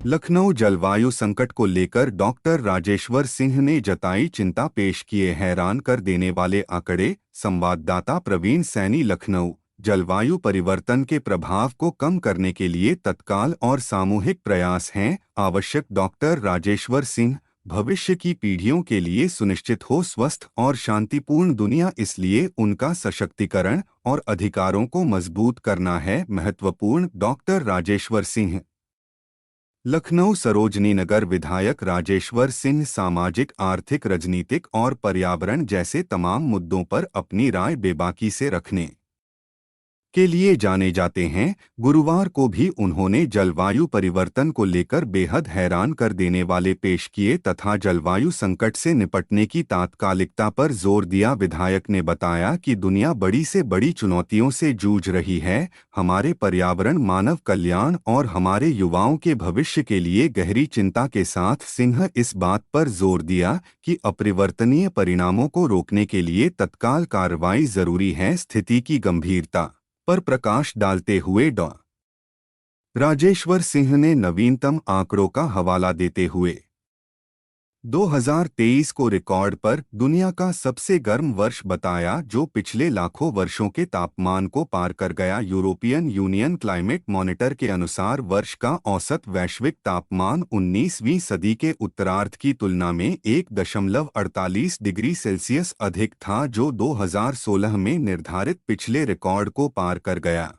लखनऊ जलवायु संकट को लेकर डॉक्टर राजेश्वर सिंह ने जताई चिंता। पेश किए हैरान कर देने वाले आंकड़े। संवाददाता प्रवीण सैनी। लखनऊ जलवायु परिवर्तन के प्रभाव को कम करने के लिए तत्काल और सामूहिक प्रयास हैं आवश्यक। डॉक्टर राजेश्वर सिंह। भविष्य की पीढ़ियों के लिए सुनिश्चित हो स्वस्थ और शांतिपूर्ण दुनिया, इसलिए उनका सशक्तिकरण और अधिकारों को मजबूत करना है महत्वपूर्ण। डॉक्टर राजेश्वर सिंह। लखनऊ सरोजनी नगर विधायक राजेश्वर सिंह सामाजिक, आर्थिक, राजनीतिक और पर्यावरण जैसे तमाम मुद्दों पर अपनी राय बेबाकी से रखने के लिए जाने जाते हैं। गुरुवार को भी उन्होंने जलवायु परिवर्तन को लेकर बेहद हैरान कर देने वाले पेश किए तथा जलवायु संकट से निपटने की तात्कालिकता पर जोर दिया। विधायक ने बताया कि दुनिया बड़ी से बड़ी चुनौतियों से जूझ रही है। हमारे पर्यावरण, मानव कल्याण और हमारे युवाओं के भविष्य के लिए गहरी चिंता के साथ सिंह इस बात पर जोर दिया कि अपरिवर्तनीय परिणामों को रोकने के लिए तत्काल कार्रवाई जरूरी है। स्थिति की गंभीरता पर प्रकाश डालते हुए डॉ. राजेश्वर सिंह ने नवीनतम आंकड़ों का हवाला देते हुए 2023 को रिकॉर्ड पर दुनिया का सबसे गर्म वर्ष बताया, जो पिछले लाखों वर्षों के तापमान को पार कर गया। यूरोपियन यूनियन क्लाइमेट मॉनिटर के अनुसार वर्ष का औसत वैश्विक तापमान 19वीं सदी के उत्तरार्ध की तुलना में 1.48 डिग्री सेल्सियस अधिक था, जो 2016 में निर्धारित पिछले रिकॉर्ड को पार कर गया।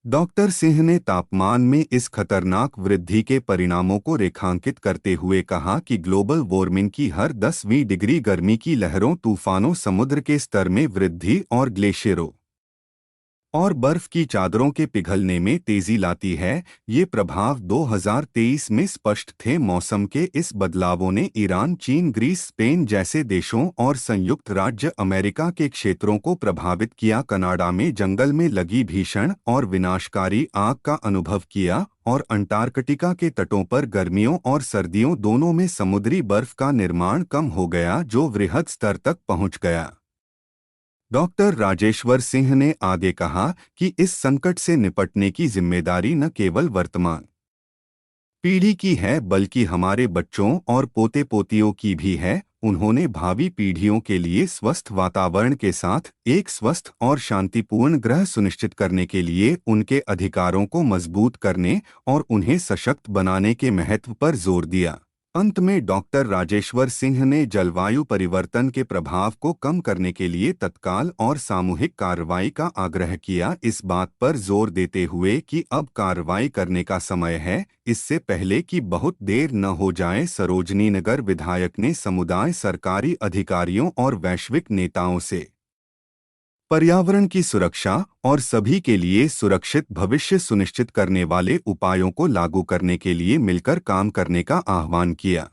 डॉक्टर सिंह ने तापमान में इस खतरनाक वृद्धि के परिणामों को रेखांकित करते हुए कहा कि ग्लोबल वार्मिंग की हर 10वीं डिग्री गर्मी की लहरों, तूफानों, समुद्र के स्तर में वृद्धि और ग्लेशियरों और बर्फ की चादरों के पिघलने में तेजी लाती है। ये प्रभाव 2023 में स्पष्ट थे। मौसम के इस बदलावों ने ईरान, चीन, ग्रीस, स्पेन जैसे देशों और संयुक्त राज्य अमेरिका के क्षेत्रों को प्रभावित किया। कनाडा में जंगल में लगी भीषण और विनाशकारी आग का अनुभव किया और अंटार्कटिका के तटों पर गर्मियों और सर्दियों दोनों में समुद्री बर्फ का निर्माण कम हो गया, जो वृहद स्तर तक पहुंच गया। डॉक्टर राजेश्वर सिंह ने आगे कहा कि इस संकट से निपटने की जिम्मेदारी न केवल वर्तमान पीढ़ी की है, बल्कि हमारे बच्चों और पोते पोतियों की भी है। उन्होंने भावी पीढ़ियों के लिए स्वस्थ वातावरण के साथ एक स्वस्थ और शांतिपूर्ण ग्रह सुनिश्चित करने के लिए उनके अधिकारों को मजबूत करने और उन्हें सशक्त बनाने के महत्व पर जोर दिया। अंत में डॉक्टर राजेश्वर सिंह ने जलवायु परिवर्तन के प्रभाव को कम करने के लिए तत्काल और सामूहिक कार्रवाई का आग्रह किया, इस बात पर जोर देते हुए कि अब कार्रवाई करने का समय है, इससे पहले कि बहुत देर न हो जाए। सरोजनी नगर विधायक ने समुदाय, सरकारी अधिकारियों और वैश्विक नेताओं से पर्यावरण की सुरक्षा और सभी के लिए सुरक्षित भविष्य सुनिश्चित करने वाले उपायों को लागू करने के लिए मिलकर काम करने का आह्वान किया।